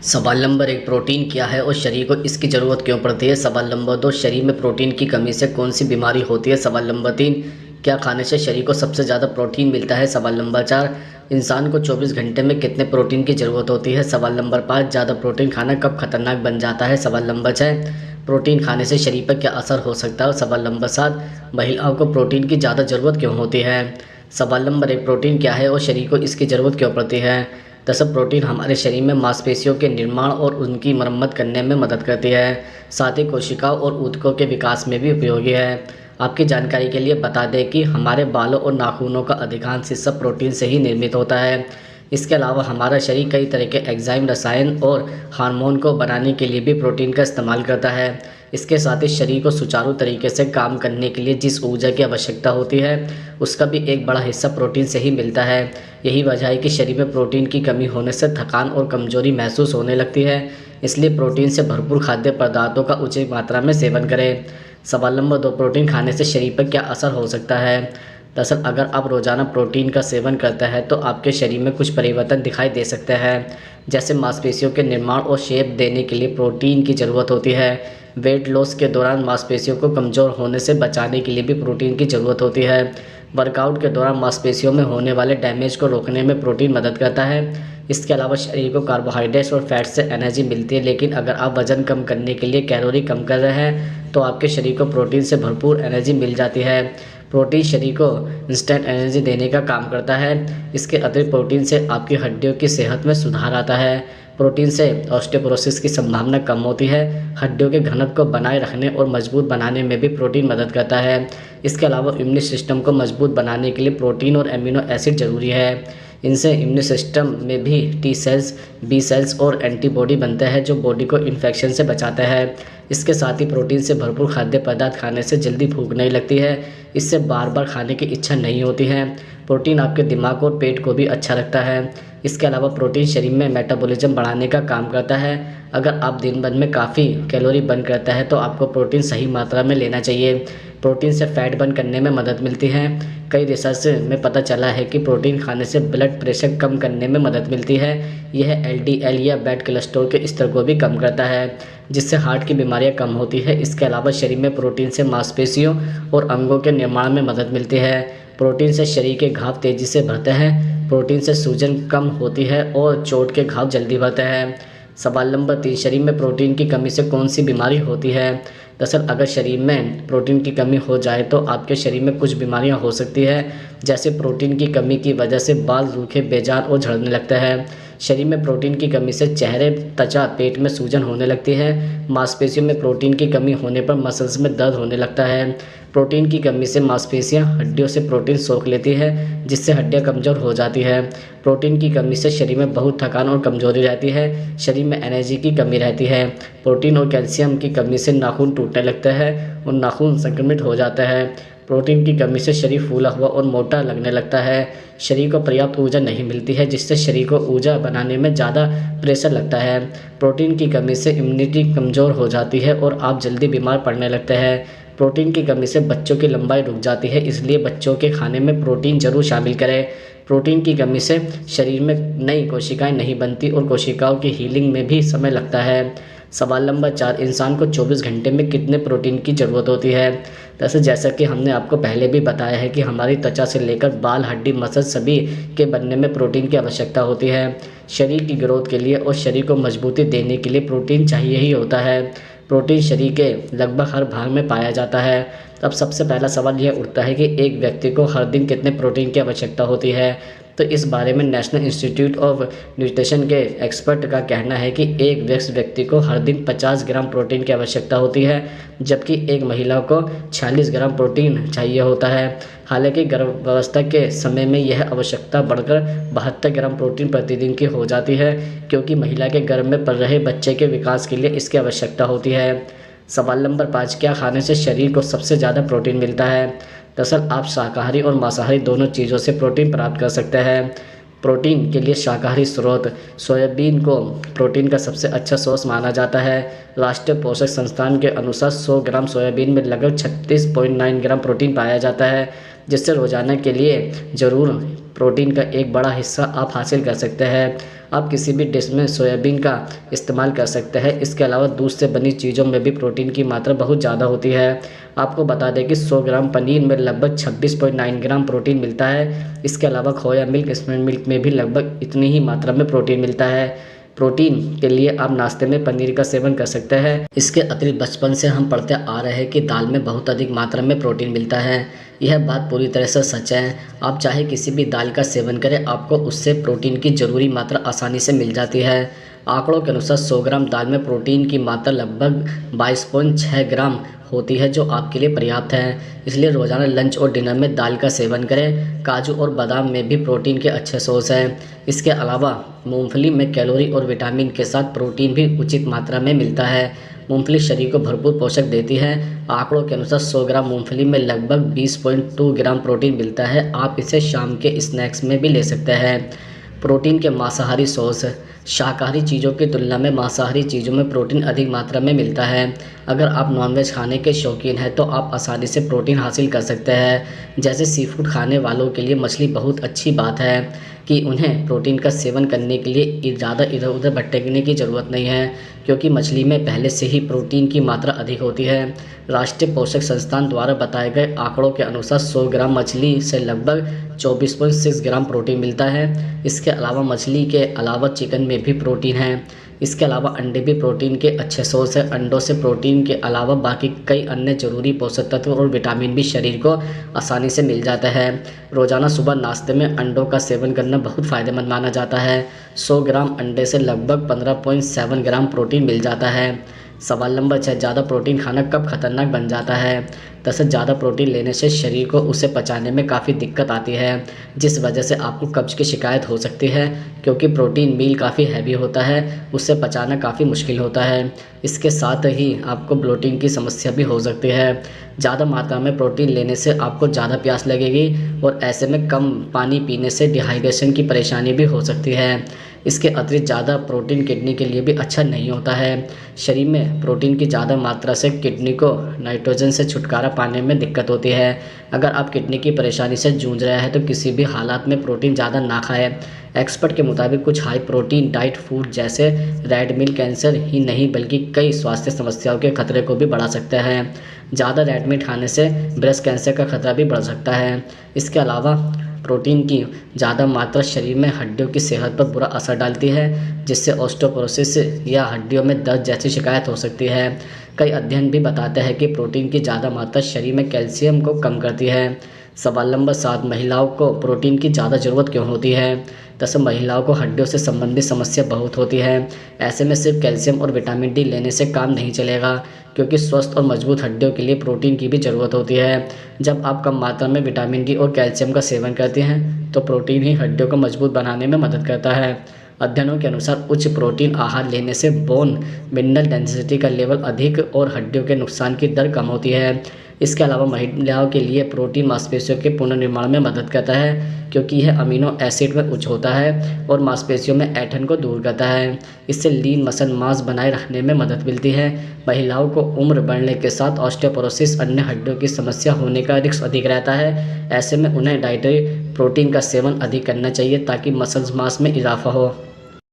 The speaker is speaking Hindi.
सवाल नंबर 1, प्रोटीन क्या है और शरीर को इसकी ज़रूरत क्यों पड़ती है। सवाल नंबर 2, शरीर में प्रोटीन की कमी से कौन सी बीमारी होती है। सवाल नंबर 3, क्या खाने से शरीर को सबसे ज़्यादा प्रोटीन मिलता है। सवाल नंबर 4, इंसान को 24 घंटे में कितने प्रोटीन की ज़रूरत होती है। सवाल नंबर 5, ज़्यादा प्रोटीन खाना कब खतरनाक बन जाता है। सवाल नंबर 6, प्रोटीन खाने से शरीर पर क्या असर हो सकता है। और सवाल नंबर 7, महिलाओं को प्रोटीन की ज़्यादा ज़रूरत क्यों होती है। सवाल नंबर 1, प्रोटीन क्या है और शरीर को इसकी ज़रूरत क्यों पड़ती है। दरअसल प्रोटीन हमारे शरीर में मांसपेशियों के निर्माण और उनकी मरम्मत करने में मदद करती है। साथ ही कोशिकाओं और ऊतकों के विकास में भी उपयोगी है। आपकी जानकारी के लिए बता दें कि हमारे बालों और नाखूनों का अधिकांश हिस्सा प्रोटीन से ही निर्मित होता है। इसके अलावा हमारा शरीर कई तरह के एंजाइम, रसायन और हार्मोन को बनाने के लिए भी प्रोटीन का इस्तेमाल करता है। इसके साथ ही शरीर को सुचारू तरीके से काम करने के लिए जिस ऊर्जा की आवश्यकता होती है उसका भी एक बड़ा हिस्सा प्रोटीन से ही मिलता है। यही वजह है कि शरीर में प्रोटीन की कमी होने से थकान और कमजोरी महसूस होने लगती है। इसलिए प्रोटीन से भरपूर खाद्य पदार्थों का उचित मात्रा में सेवन करें। सवाल नंबर 2, प्रोटीन खाने से शरीर पर क्या असर हो सकता है। दरअसल अगर आप रोज़ाना प्रोटीन का सेवन करते हैं तो आपके शरीर में कुछ परिवर्तन दिखाई दे सकते हैं। जैसे मांसपेशियों के निर्माण और शेप देने के लिए प्रोटीन की ज़रूरत होती है। वेट लॉस के दौरान मांसपेशियों को कमज़ोर होने से बचाने के लिए भी प्रोटीन की ज़रूरत होती है। वर्कआउट के दौरान मांसपेशियों में होने वाले डैमेज को रोकने में प्रोटीन मदद करता है। इसके अलावा शरीर को कार्बोहाइड्रेट्स और फैट से एनर्जी मिलती है, लेकिन अगर आप वज़न कम करने के लिए कैलोरी कम कर रहे हैं तो आपके शरीर को प्रोटीन से भरपूर एनर्जी मिल जाती है। प्रोटीन शरीर को इंस्टेंट एनर्जी देने का काम करता है। इसके अतिरिक्त प्रोटीन से आपकी हड्डियों की सेहत में सुधार आता है। प्रोटीन से ऑस्टियोपोरोसिस की संभावना कम होती है। हड्डियों के घनत्व को बनाए रखने और मजबूत बनाने में भी प्रोटीन मदद करता है। इसके अलावा इम्यून सिस्टम को मजबूत बनाने के लिए प्रोटीन और एमिनो एसिड जरूरी है। इनसे इम्यून सिस्टम में भी टी सेल्स, बी सेल्स और एंटीबॉडी बनते हैं जो बॉडी को इन्फेक्शन से बचाता है। इसके साथ ही प्रोटीन से भरपूर खाद्य पदार्थ खाने से जल्दी भूख नहीं लगती है। इससे बार बार खाने की इच्छा नहीं होती है। प्रोटीन आपके दिमाग और पेट को भी अच्छा रखता है। इसके अलावा प्रोटीन शरीर में मेटाबॉलिज्म बढ़ाने का काम करता है। अगर आप दिन भर में काफ़ी कैलोरी बर्न करता है तो आपको प्रोटीन सही मात्रा में लेना चाहिए। प्रोटीन से फैट बर्न करने में मदद मिलती है। कई रिसर्च में पता चला है कि प्रोटीन खाने से ब्लड प्रेशर कम करने में मदद मिलती है। यह एलडीएल या बैड कोलेस्ट्रॉल के स्तर को भी कम करता है, जिससे हार्ट की बीमारियां कम होती है। इसके अलावा शरीर में प्रोटीन से मांसपेशियों और अंगों के निर्माण में मदद मिलती है। प्रोटीन से शरीर के घाव तेज़ी से भरते हैं। प्रोटीन से सूजन कम होती है और चोट के घाव जल्दी भरते हैं। सवाल नंबर 3, शरीर में प्रोटीन की कमी से कौन सी बीमारी होती है। दरअसल अगर शरीर में प्रोटीन की कमी हो जाए तो आपके शरीर में कुछ बीमारियां हो सकती है। जैसे प्रोटीन की कमी की वजह से बाल रूखे, बेजान और झड़ने लगता है। शरीर में प्रोटीन की कमी से चेहरे, त्वचा, पेट में सूजन होने लगती है। मांसपेशियों में प्रोटीन की कमी होने पर मसल्स में दर्द होने लगता है। प्रोटीन की कमी से मांसपेशियां हड्डियों से प्रोटीन सोख लेती है, जिससे हड्डियां कमज़ोर हो जाती है। प्रोटीन की कमी से शरीर में बहुत थकान और कमजोरी रहती है। शरीर में एनर्जी की कमी रहती है। प्रोटीन और कैल्शियम की कमी से नाखून टूटने लगता है और नाखून संक्रमित हो जाता है। प्रोटीन की कमी से शरीर फूला हुआ और मोटा लगने लगता है। शरीर को पर्याप्त ऊर्जा नहीं मिलती है, जिससे शरीर को ऊर्जा बनाने में ज़्यादा प्रेशर लगता है। प्रोटीन की कमी से इम्यूनिटी कमज़ोर हो जाती है और आप जल्दी बीमार पड़ने लगते हैं। प्रोटीन की कमी से बच्चों की लंबाई रुक जाती है, इसलिए बच्चों के खाने में प्रोटीन जरूर शामिल करें। प्रोटीन की कमी से शरीर में नई कोशिकाएं नहीं बनती और कोशिकाओं की हीलिंग में भी समय लगता है। सवाल नंबर 4, इंसान को 24 घंटे में कितने प्रोटीन की ज़रूरत होती है। दरअसल जैसा कि हमने आपको पहले भी बताया है कि हमारी त्वचा से लेकर बाल, हड्डी, मसल सभी के बनने में प्रोटीन की आवश्यकता होती है। शरीर की ग्रोथ के लिए और शरीर को मजबूती देने के लिए प्रोटीन चाहिए ही होता है। प्रोटीन शरीर के लगभग हर भाग में पाया जाता है। अब सबसे पहला सवाल यह उठता है कि एक व्यक्ति को हर दिन कितने प्रोटीन की आवश्यकता होती है। तो इस बारे में नेशनल इंस्टीट्यूट ऑफ न्यूट्रिशन के एक्सपर्ट का कहना है कि एक व्यक्ति को हर दिन 50 ग्राम प्रोटीन की आवश्यकता होती है, जबकि एक महिला को 46 ग्राम प्रोटीन चाहिए होता है। हालांकि गर्भावस्था के समय में यह आवश्यकता बढ़कर 72 ग्राम प्रोटीन प्रतिदिन की हो जाती है, क्योंकि महिला के गर्भ में पल रहे बच्चे के विकास के लिए इसकी आवश्यकता होती है। सवाल नंबर 5, क्या खाने से शरीर को सबसे ज़्यादा प्रोटीन मिलता है। दरअसल आप शाकाहारी और मांसाहारी दोनों चीज़ों से प्रोटीन प्राप्त कर सकते हैं। प्रोटीन के लिए शाकाहारी स्रोत सोयाबीन को प्रोटीन का सबसे अच्छा सोर्स माना जाता है। राष्ट्रीय पोषक संस्थान के अनुसार 100 ग्राम सोयाबीन में लगभग 36.9 ग्राम प्रोटीन पाया जाता है, जिससे रोजाना के लिए ज़रूर प्रोटीन का एक बड़ा हिस्सा आप हासिल कर सकते हैं। आप किसी भी डिश में सोयाबीन का इस्तेमाल कर सकते हैं। इसके अलावा दूध से बनी चीज़ों में भी प्रोटीन की मात्रा बहुत ज़्यादा होती है। आपको बता दें कि 100 ग्राम पनीर में लगभग 26.9 ग्राम प्रोटीन मिलता है। इसके अलावा खोया मिल्क, स्किम्ड मिल्क में भी लगभग इतनी ही मात्रा में प्रोटीन मिलता है। प्रोटीन के लिए आप नाश्ते में पनीर का सेवन कर सकते हैं। इसके अतिरिक्त बचपन से हम पढ़ते आ रहे हैं कि दाल में बहुत अधिक मात्रा में प्रोटीन मिलता है। यह बात पूरी तरह से सच है। आप चाहे किसी भी दाल का सेवन करें, आपको उससे प्रोटीन की ज़रूरी मात्रा आसानी से मिल जाती है। आंकड़ों के अनुसार 100 ग्राम दाल में प्रोटीन की मात्रा लगभग 22.6 ग्राम होती है, जो आपके लिए पर्याप्त है। इसलिए रोज़ाना लंच और डिनर में दाल का सेवन करें। काजू और बादाम में भी प्रोटीन के अच्छे सोर्स हैं। इसके अलावा मूंगफली में कैलोरी और विटामिन के साथ प्रोटीन भी उचित मात्रा में मिलता है। मूंगफली शरीर को भरपूर पोषक देती है। आंकड़ों के अनुसार 100 ग्राम मूंगफली में लगभग 20.2 ग्राम प्रोटीन मिलता है। आप इसे शाम के स्नैक्स में भी ले सकते हैं। प्रोटीन के मांसाहारी सोर्स। शाकाहारी चीज़ों की तुलना में मांसाहारी चीज़ों में प्रोटीन अधिक मात्रा में मिलता है। अगर आप नॉनवेज खाने के शौकीन हैं तो आप आसानी से प्रोटीन हासिल कर सकते हैं। जैसे सी फूड खाने वालों के लिए मछली बहुत अच्छी बात है कि उन्हें प्रोटीन का सेवन करने के लिए ज़्यादा इधर उधर भटकने की ज़रूरत नहीं है, क्योंकि मछली में पहले से ही प्रोटीन की मात्रा अधिक होती है। राष्ट्रीय पोषक संस्थान द्वारा बताए गए आंकड़ों के अनुसार 100 ग्राम मछली से लगभग 24.6 ग्राम प्रोटीन मिलता है। इसके अलावा मछली के अलावा चिकन में भी प्रोटीन है। इसके अलावा अंडे भी प्रोटीन के अच्छे सोर्स हैं। अंडों से प्रोटीन के अलावा बाकी कई अन्य जरूरी पोषक तत्व और विटामिन भी शरीर को आसानी से मिल जाता है। रोज़ाना सुबह नाश्ते में अंडों का सेवन करना बहुत फ़ायदेमंद माना जाता है। 100 ग्राम अंडे से लगभग 15.7 ग्राम प्रोटीन मिल जाता है। सवाल नंबर 6, ज़्यादा प्रोटीन खाना कब खतरनाक बन जाता है? दरअसल ज़्यादा प्रोटीन लेने से शरीर को उसे पचाने में काफ़ी दिक्कत आती है, जिस वजह से आपको कब्ज़ की शिकायत हो सकती है, क्योंकि प्रोटीन मील काफ़ी हैवी होता है, उसे पचाना काफ़ी मुश्किल होता है। इसके साथ ही आपको ब्लोटिंग की समस्या भी हो सकती है। ज़्यादा मात्रा में प्रोटीन लेने से आपको ज़्यादा प्यास लगेगी और ऐसे में कम पानी पीने से डिहाइड्रेशन की परेशानी भी हो सकती है। इसके अतिरिक्त ज़्यादा प्रोटीन किडनी के लिए भी अच्छा नहीं होता है। शरीर में प्रोटीन की ज़्यादा मात्रा से किडनी को नाइट्रोजन से छुटकारा पाने में दिक्कत होती है। अगर आप किडनी की परेशानी से जूझ रहे हैं तो किसी भी हालात में प्रोटीन ज़्यादा ना खाएं। एक्सपर्ट के मुताबिक कुछ हाई प्रोटीन डाइट फूड जैसे रेड मीट कैंसर ही नहीं बल्कि कई स्वास्थ्य समस्याओं के खतरे को भी बढ़ा सकते हैं। ज़्यादा रेड मीट खाने से ब्रेस्ट कैंसर का खतरा भी बढ़ सकता है। इसके अलावा प्रोटीन की ज़्यादा मात्रा शरीर में हड्डियों की सेहत पर बुरा असर डालती है, जिससे ऑस्टियोपोरोसिस या हड्डियों में दर्द जैसी शिकायत हो सकती है। कई अध्ययन भी बताते हैं कि प्रोटीन की ज़्यादा मात्रा शरीर में कैल्शियम को कम करती है। सवाल नंबर 7, महिलाओं को प्रोटीन की ज़्यादा ज़रूरत क्यों होती है? दरअसल महिलाओं को हड्डियों से संबंधित समस्या बहुत होती है। ऐसे में सिर्फ कैल्शियम और विटामिन डी लेने से काम नहीं चलेगा, क्योंकि स्वस्थ और मजबूत हड्डियों के लिए प्रोटीन की भी ज़रूरत होती है। जब आप कम मात्रा में विटामिन डी और कैल्शियम का सेवन करते हैं तो प्रोटीन ही हड्डियों को मजबूत बनाने में मदद करता है। अध्ययनों के अनुसार उच्च प्रोटीन आहार लेने से बोन मिनरल डेंसिटी का लेवल अधिक और हड्डियों के नुकसान की दर कम होती है। इसके अलावा महिलाओं के लिए प्रोटीन मांसपेशियों के पुनर्निर्माण में मदद करता है, क्योंकि यह अमीनो एसिड में उच्च होता है और मांसपेशियों में ऐंठन को दूर करता है। इससे लीन मसल मास बनाए रखने में मदद मिलती है। महिलाओं को उम्र बढ़ने के साथ ऑस्टियोपोरोसिस, अन्य हड्डियों की समस्या होने का रिस्क अधिक रहता है। ऐसे में उन्हें डाइटरी प्रोटीन का सेवन अधिक करना चाहिए ताकि मसल्स मास में इजाफा हो।